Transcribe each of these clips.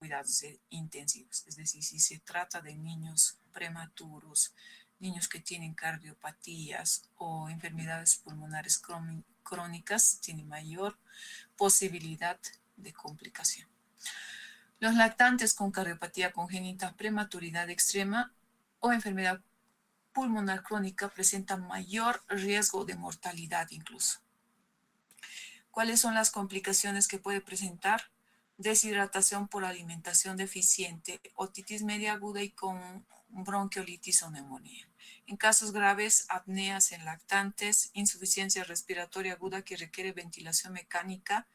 cuidados intensivos. Es decir, si se trata de niños prematuros, niños que tienen cardiopatías o enfermedades pulmonares crónicas, tienen mayor posibilidad de complicación. Los lactantes con cardiopatía congénita, prematuridad extrema o enfermedad pulmonar crónica presentan mayor riesgo de mortalidad incluso. ¿Cuáles son las complicaciones que puede presentar? Deshidratación por alimentación deficiente, otitis media aguda y con bronquiolitis o neumonía. En casos graves, apneas en lactantes, insuficiencia respiratoria aguda que requiere ventilación mecánica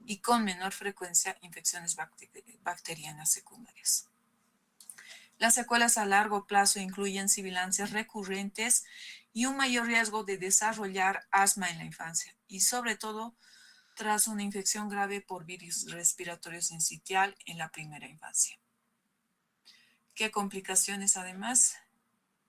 y con menor frecuencia infecciones bacterianas secundarias. Las secuelas a largo plazo incluyen sibilancias recurrentes y un mayor riesgo de desarrollar asma en la infancia y sobre todo tras una infección grave por virus respiratorio sincitial en la primera infancia. ¿Qué complicaciones además?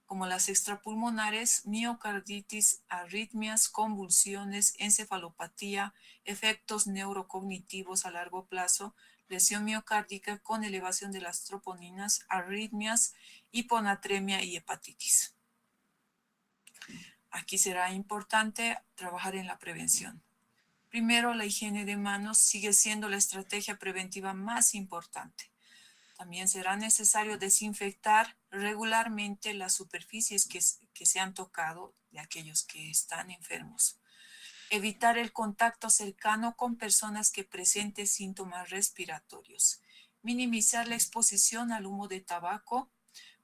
Como las extrapulmonares, miocarditis, arritmias, convulsiones, encefalopatía, efectos neurocognitivos a largo plazo, lesión miocárdica con elevación de las troponinas, arritmias, hiponatremia y hepatitis. Aquí será importante trabajar en la prevención. Primero, la higiene de manos sigue siendo la estrategia preventiva más importante. También será necesario desinfectar regularmente las superficies que se han tocado de aquellos que están enfermos. Evitar el contacto cercano con personas que presenten síntomas respiratorios. Minimizar la exposición al humo de tabaco.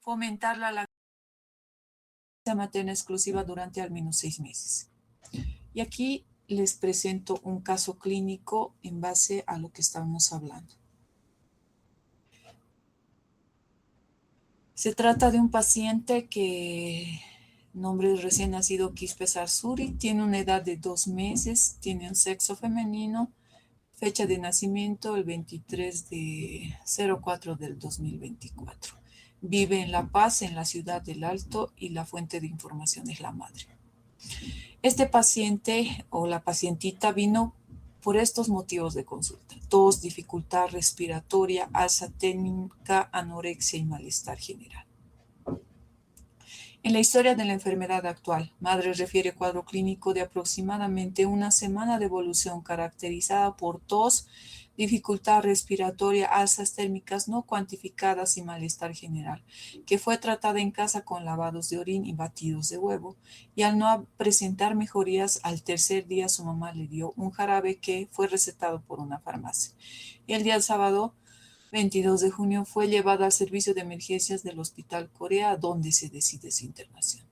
Fomentar la lactancia materna exclusiva durante al menos 6 meses. Y aquí les presento un caso clínico en base a lo que estamos hablando. Se trata de un paciente que, nombre recién nacido Quispe Sarsuri, tiene una edad de 2 meses, tiene un sexo femenino, fecha de nacimiento el 23 de 04 del 2024. Vive en La Paz, en la ciudad del Alto, y la fuente de información es la madre. Este paciente o la pacientita vino por estos motivos de consulta: tos, dificultad respiratoria, alza térmica, anorexia y malestar general. En la historia de la enfermedad actual, madre refiere cuadro clínico de aproximadamente una semana de evolución caracterizada por tos, dificultad respiratoria, alzas térmicas no cuantificadas y malestar general, que fue tratada en casa con lavados de orín y batidos de huevo, y al no presentar mejorías, al tercer día su mamá le dio un jarabe que fue recetado por una farmacia. Y el día sábado 22 de junio fue llevada al servicio de emergencias del Hospital Corea, donde se decide su internación.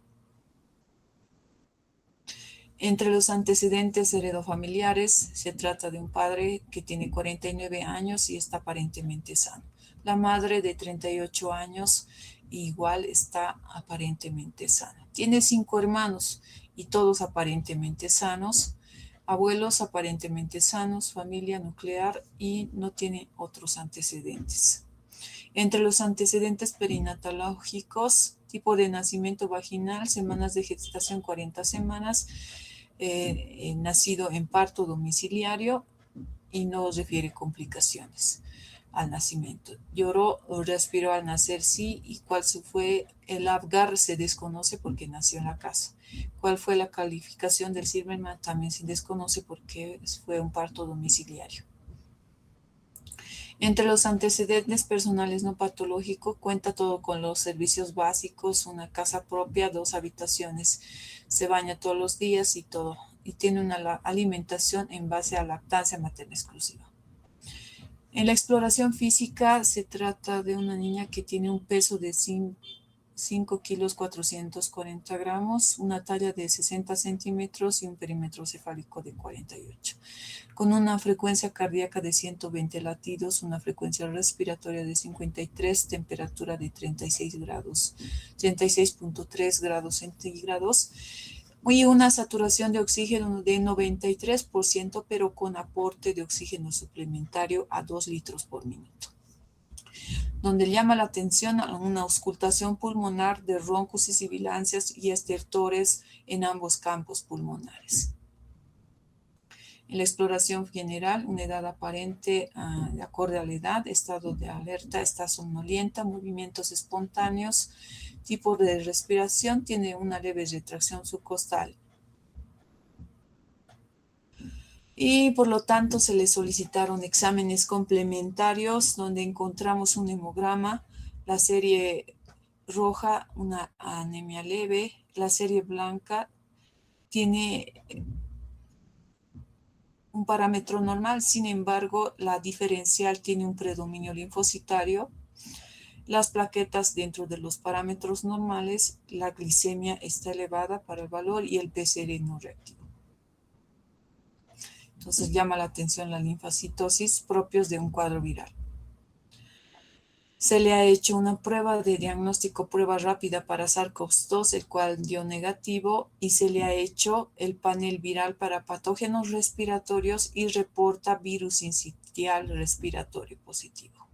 Entre los antecedentes heredofamiliares, se trata de un padre que tiene 49 años y está aparentemente sano. La madre de 38 años igual está aparentemente sana. Tiene 5 hermanos y todos aparentemente sanos. Abuelos aparentemente sanos, familia nuclear y no tiene otros antecedentes. Entre los antecedentes perinatológicos, tipo de nacimiento vaginal, semanas de gestación 40 semanas, nacido en parto domiciliario y no refiere complicaciones al nacimiento. Lloró o respiró al nacer, sí, y cuál fue el Apgar se desconoce porque nació en la casa. ¿Cuál fue la calificación del Silverman? También se desconoce porque fue un parto domiciliario. Entre los antecedentes personales no patológicos, cuenta todo con los servicios básicos, una casa propia, 2 habitaciones, se baña todos los días y todo, y tiene una alimentación en base a lactancia materna exclusiva. En la exploración física se trata de una niña que tiene un peso de 5 kilos 440 gramos, una talla de 60 centímetros y un perímetro cefálico de 48, con una frecuencia cardíaca de 120 latidos, una frecuencia respiratoria de 53, temperatura de 36 grados, 36.3 grados centígrados y una saturación de oxígeno de 93%, pero con aporte de oxígeno suplementario a 2 litros por minuto. Donde llama la atención a una auscultación pulmonar de roncos y sibilancias y estertores en ambos campos pulmonares. En la exploración general, una edad aparente de acorde a la edad, estado de alerta, está somnolienta, movimientos espontáneos, tipo de respiración, tiene una leve retracción subcostal. Y por lo tanto se le solicitaron exámenes complementarios donde encontramos un hemograma, la serie roja, una anemia leve, la serie blanca tiene un parámetro normal, sin embargo, la diferencial tiene un predominio linfocitario. Las plaquetas dentro de los parámetros normales, la glicemia está elevada para el valor y el PCR no reactivo. Entonces llama la atención la linfocitosis propios de un cuadro viral. Se le ha hecho una prueba de diagnóstico, prueba rápida para SARS-CoV-2, el cual dio negativo, y se le ha hecho el panel viral para patógenos respiratorios y reporta virus sincitial respiratorio positivo.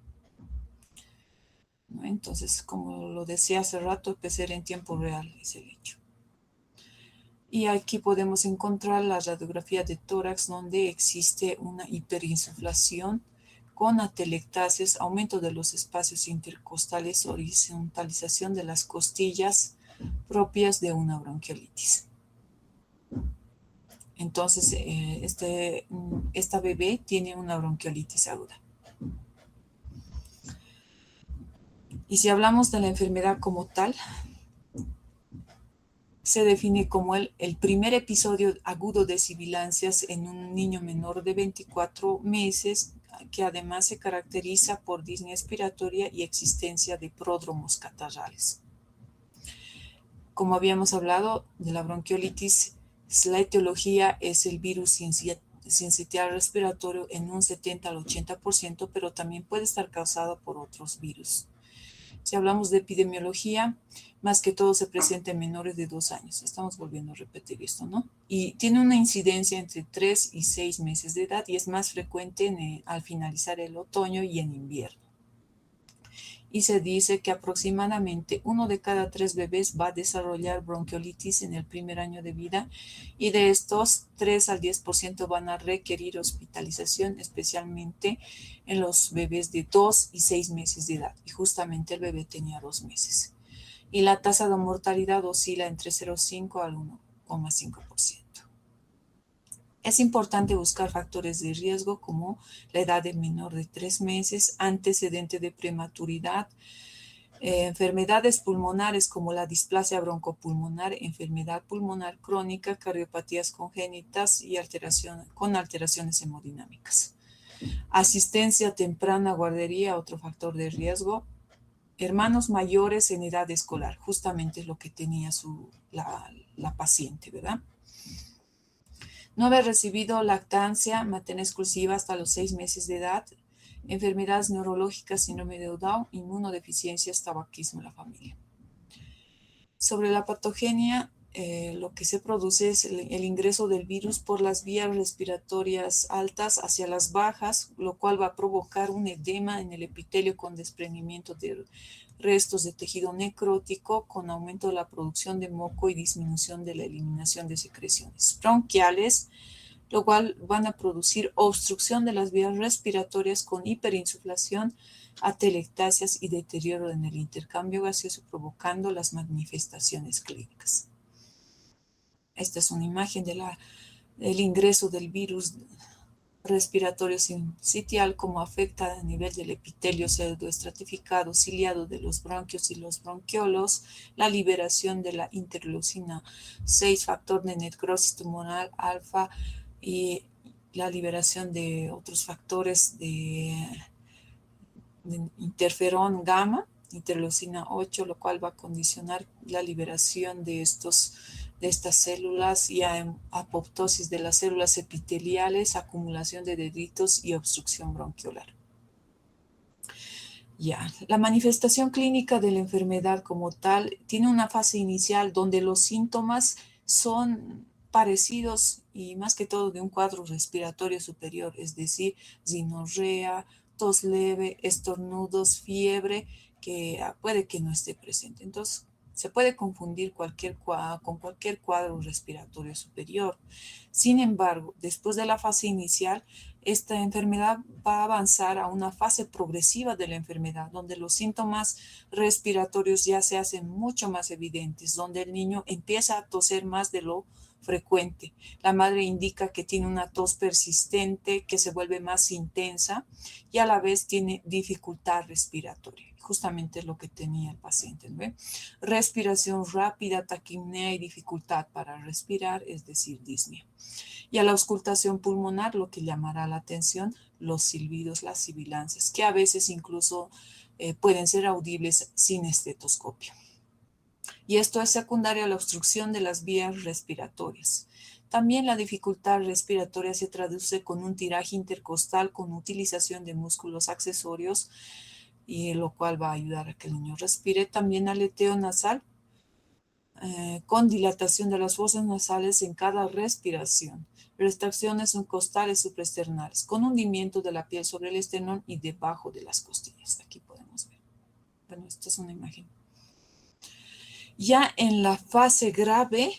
¿No? Entonces, como lo decía hace rato, el PCR en tiempo real es el hecho. Y aquí podemos encontrar la radiografía de tórax donde existe una hiperinsuflación con atelectasias, aumento de los espacios intercostales, horizontalización de las costillas propias de una bronquiolitis. Entonces, esta bebé tiene una bronquiolitis aguda. Y si hablamos de la enfermedad como tal, se define como el primer episodio agudo de sibilancias en un niño menor de 24 meses, que además se caracteriza por disnea expiratoria y existencia de pródromos catarrales. Como habíamos hablado de la bronquiolitis, la etiología es el virus sincitial respiratorio en un 70 al 80%, pero también puede estar causado por otros virus. Si hablamos de epidemiología, más que todo se presenta en menores de 2 años. Estamos volviendo a repetir esto, ¿no? Y tiene una incidencia entre 3 y 6 meses de edad y es más frecuente al finalizar el otoño y en invierno. Y se dice que aproximadamente 1 de cada 3 bebés va a desarrollar bronquiolitis en el primer año de vida, y de estos 3 al 10% van a requerir hospitalización, especialmente en los bebés de 2 y 6 meses de edad, y justamente el bebé tenía 2 meses. Y la tasa de mortalidad oscila entre 0,5 al 1,5%. Es importante buscar factores de riesgo como la edad del menor de 3 meses, antecedente de prematuridad, enfermedades pulmonares como la displasia broncopulmonar, enfermedad pulmonar crónica, cardiopatías congénitas y con alteraciones hemodinámicas. Asistencia temprana a guardería, otro factor de riesgo. Hermanos mayores en edad escolar, justamente es lo que tenía la paciente, ¿verdad? No haber recibido lactancia materna exclusiva hasta los 6 meses de edad, enfermedades neurológicas, síndrome de Down, inmunodeficiencias, tabaquismo en la familia. Sobre la patogenia, lo que se produce es el ingreso del virus por las vías respiratorias altas hacia las bajas, lo cual va a provocar un edema en el epitelio con desprendimiento de restos de tejido necrótico, con aumento de la producción de moco y disminución de la eliminación de secreciones bronquiales, lo cual van a producir obstrucción de las vías respiratorias con hiperinsuflación, atelectasias y deterioro en el intercambio gaseoso, provocando las manifestaciones clínicas. Esta es una imagen del ingreso del virus respiratorio sincitial, como afecta a nivel del epitelio pseudoestratificado ciliado de los bronquios y los bronquiolos, la liberación de la interleucina 6, factor de necrosis tumoral alfa, y la liberación de otros factores de interferón gamma, interleucina 8, lo cual va a condicionar la liberación de estas células y a apoptosis de las células epiteliales, acumulación de dendritos y obstrucción bronquiolar. La manifestación clínica de la enfermedad como tal tiene una fase inicial donde los síntomas son parecidos y más que todo de un cuadro respiratorio superior, es decir, rinorrea, tos leve, estornudos, fiebre, que puede que no esté presente. Entonces, Se puede confundir con cualquier cuadro respiratorio superior. Sin embargo, después de la fase inicial, esta enfermedad va a avanzar a una fase progresiva de la enfermedad, donde los síntomas respiratorios ya se hacen mucho más evidentes, donde el niño empieza a toser más de lo frecuente. La madre indica que tiene una tos persistente que se vuelve más intensa y a la vez tiene dificultad respiratoria. Justamente lo que tenía el paciente, ¿no? Respiración rápida, taquipnea y dificultad para respirar, es decir, disnea. Y a la auscultación pulmonar, lo que llamará la atención, los silbidos, las sibilancias, que a veces incluso pueden ser audibles sin estetoscopio. Y esto es secundario a la obstrucción de las vías respiratorias. También la dificultad respiratoria se traduce con un tiraje intercostal con utilización de músculos accesorios, y lo cual va a ayudar a que el niño respire. También aleteo nasal, con dilatación de las fosas nasales en cada respiración. Retracciones costales supraesternales, con hundimiento de la piel sobre el esternón y debajo de las costillas. Aquí podemos ver. Bueno, esta es una imagen. Ya en la fase grave,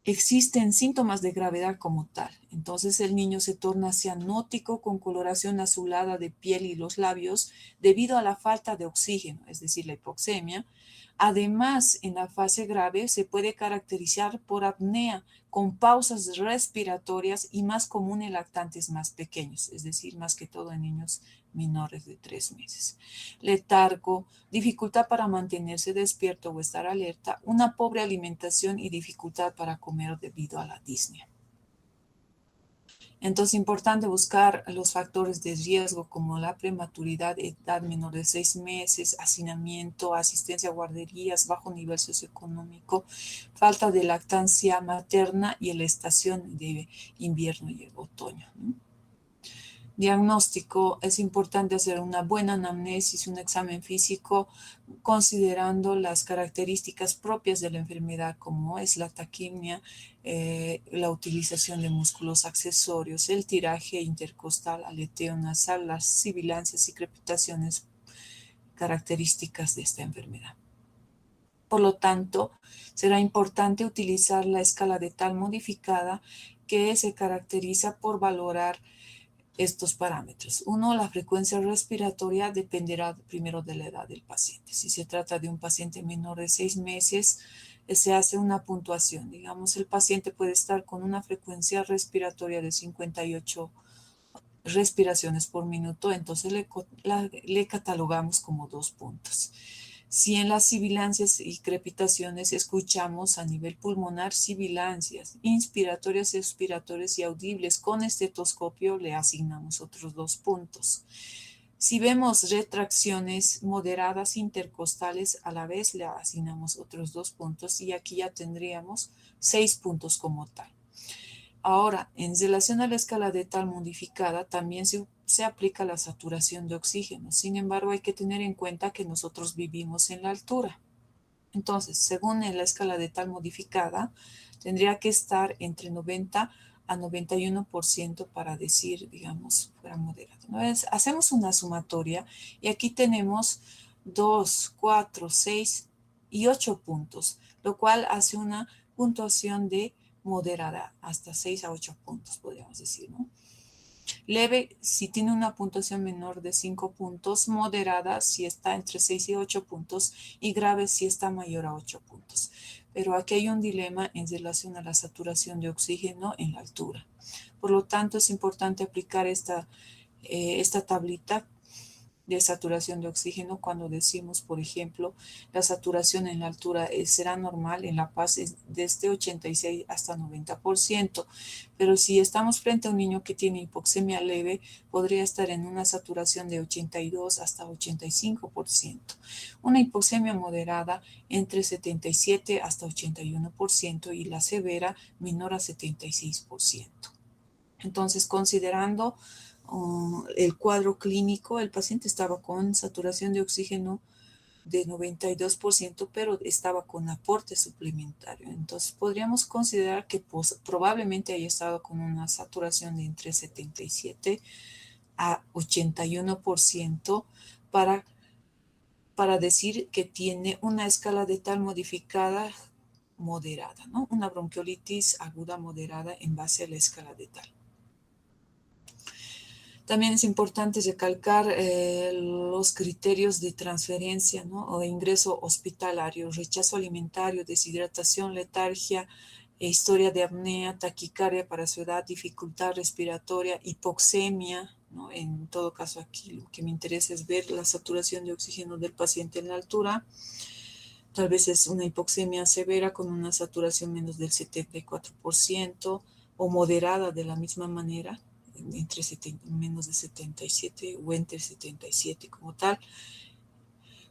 existen síntomas de gravedad como tal. Entonces el niño se torna cianótico con coloración azulada de piel y los labios debido a la falta de oxígeno, es decir, la hipoxemia. Además, en la fase grave se puede caracterizar por apnea con pausas respiratorias y más común en lactantes más pequeños, es decir, más que todo en niños menores de 3 meses. Letargo, dificultad para mantenerse despierto o estar alerta, una pobre alimentación y dificultad para comer debido a la disnea. Entonces, es importante buscar los factores de riesgo como la prematuridad, edad menor de 6 meses, hacinamiento, asistencia a guarderías, bajo nivel socioeconómico, falta de lactancia materna y la estación de invierno y el otoño, ¿no? Diagnóstico, es importante hacer una buena anamnesis, un examen físico, considerando las características propias de la enfermedad, como es la taquimia, la utilización de músculos accesorios, el tiraje intercostal, aleteo nasal, las sibilancias y crepitaciones características de esta enfermedad. Por lo tanto, será importante utilizar la escala de tal modificada que se caracteriza por valorar estos parámetros. Uno, la frecuencia respiratoria dependerá primero de la edad del paciente. Si se trata de un paciente menor de 6 meses, se hace una puntuación. Digamos, el paciente puede estar con una frecuencia respiratoria de 58 respiraciones por minuto, entonces le catalogamos como 2 puntos. Si en las sibilancias y crepitaciones escuchamos a nivel pulmonar sibilancias, inspiratorias, expiratorias y audibles con estetoscopio, le asignamos otros 2 puntos. Si vemos retracciones moderadas intercostales, a la vez le asignamos otros 2 puntos y aquí ya tendríamos 6 puntos como tal. Ahora, en relación a la escala de tal modificada, también se aplica la saturación de oxígeno. Sin embargo, hay que tener en cuenta que nosotros vivimos en la altura. Entonces, según la escala de tal modificada, tendría que estar entre 90 a 91% para decir, digamos, fuera moderado. Entonces, hacemos una sumatoria y aquí tenemos 2, 4, 6 y 8 puntos, lo cual hace una puntuación de moderada, hasta 6 a 8 puntos, podríamos decir, ¿no? Leve si tiene una puntuación menor de 5 puntos, moderada si está entre 6 y 8 puntos y grave si está mayor a 8 puntos. Pero aquí hay un dilema en relación a la saturación de oxígeno en la altura. Por lo tanto, es importante aplicar esta tablita de saturación de oxígeno cuando decimos, por ejemplo, la saturación en la altura será normal, en La Paz es desde 86 hasta 90%, pero si estamos frente a un niño que tiene hipoxemia leve, podría estar en una saturación de 82 hasta 85%. Una hipoxemia moderada entre 77 hasta 81% y la severa menor a 76%. Entonces, considerando el cuadro clínico, el paciente estaba con saturación de oxígeno de 92%, pero estaba con aporte suplementario. Entonces, podríamos considerar que probablemente haya estado con una saturación de entre 77 a 81% para para decir que tiene una escala de tal modificada moderada, ¿no? Una bronquiolitis aguda moderada en base a la escala de tal. También es importante recalcar los criterios de transferencia, ¿no? O de ingreso hospitalario, rechazo alimentario, deshidratación, letargia, historia de apnea, taquicardia para su edad, dificultad respiratoria, hipoxemia, ¿no? En todo caso aquí lo que me interesa es ver la saturación de oxígeno del paciente en la altura. Tal vez es una hipoxemia severa con una saturación menos del 74% o moderada de la misma manera, entre menos de 77 o entre 77 como tal.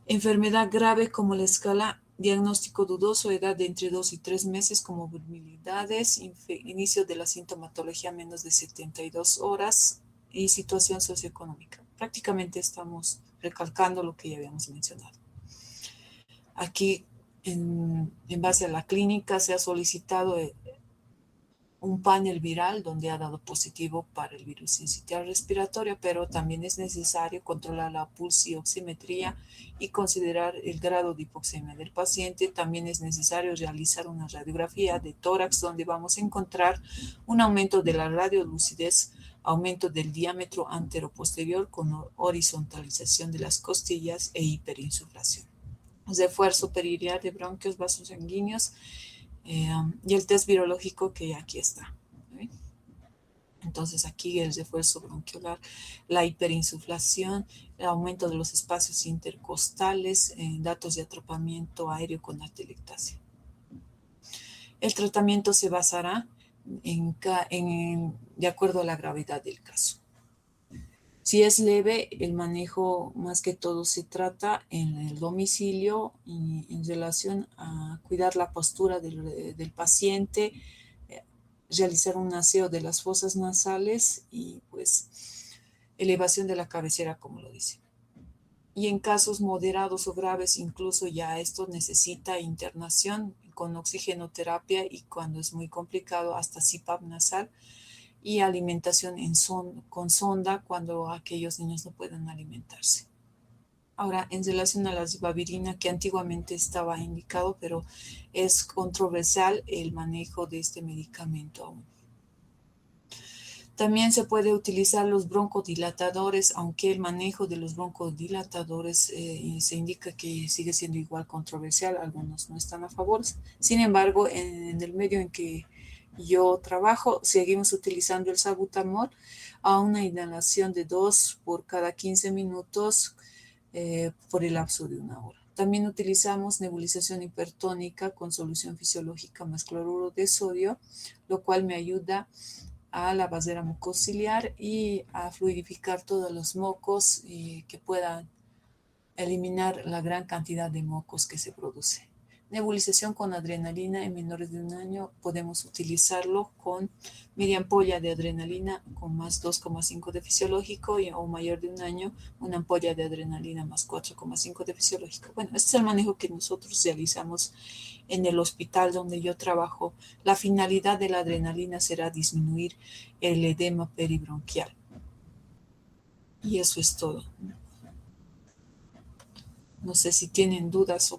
Enfermedad grave como la escala, diagnóstico dudoso, edad de entre 2 y 3 meses, comorbilidades, inicio de la sintomatología menos de 72 horas y situación socioeconómica. Prácticamente estamos recalcando lo que ya habíamos mencionado. Aquí, en base a la clínica, se ha solicitado un panel viral donde ha dado positivo para el virus sincitial respiratorio, pero también es necesario controlar la pulsioximetría y considerar el grado de hipoxemia del paciente. También es necesario realizar una radiografía de tórax donde vamos a encontrar un aumento de la radiolucidez, aumento del diámetro anteroposterior con horizontalización de las costillas e hiperinsuflación. Refuerzo periliar de bronquios, vasos sanguíneos, y el test virológico que aquí está. ¿Sí? Entonces aquí el refuerzo bronquiolar, la hiperinsuflación, el aumento de los espacios intercostales, datos de atropamiento aéreo con atelectasia. El tratamiento se basará de acuerdo a la gravedad del caso. Si es leve, el manejo más que todo se trata en el domicilio y en relación a cuidar la postura del paciente, realizar un aseo de las fosas nasales y pues elevación de la cabecera, como lo dice. Y en casos moderados o graves, incluso ya esto necesita internación con oxigenoterapia y cuando es muy complicado hasta CPAP nasal, y alimentación con sonda cuando aquellos niños no pueden alimentarse. Ahora, en relación a la ribavirina, que antiguamente estaba indicado, pero es controversial el manejo de este medicamento aún. También se puede utilizar los broncodilatadores, aunque el manejo de los broncodilatadores se indica que sigue siendo igual controversial, algunos no están a favor. Sin embargo, en el medio en que yo trabajo, seguimos utilizando el salbutamol a una inhalación de 2 por cada 15 minutos por el lapso de 1 hora. También utilizamos nebulización hipertónica con solución fisiológica más cloruro de sodio, lo cual me ayuda a la basera mucociliar y a fluidificar todos los mocos y que puedan eliminar la gran cantidad de mocos que se produce. Nebulización con adrenalina en menores de 1 año, podemos utilizarlo con media ampolla de adrenalina con más 2,5 de fisiológico o mayor de 1 año, una ampolla de adrenalina más 4,5 de fisiológico. Bueno, este es el manejo que nosotros realizamos en el hospital donde yo trabajo. La finalidad de la adrenalina será disminuir el edema peribronquial. Y eso es todo. No sé si tienen dudas o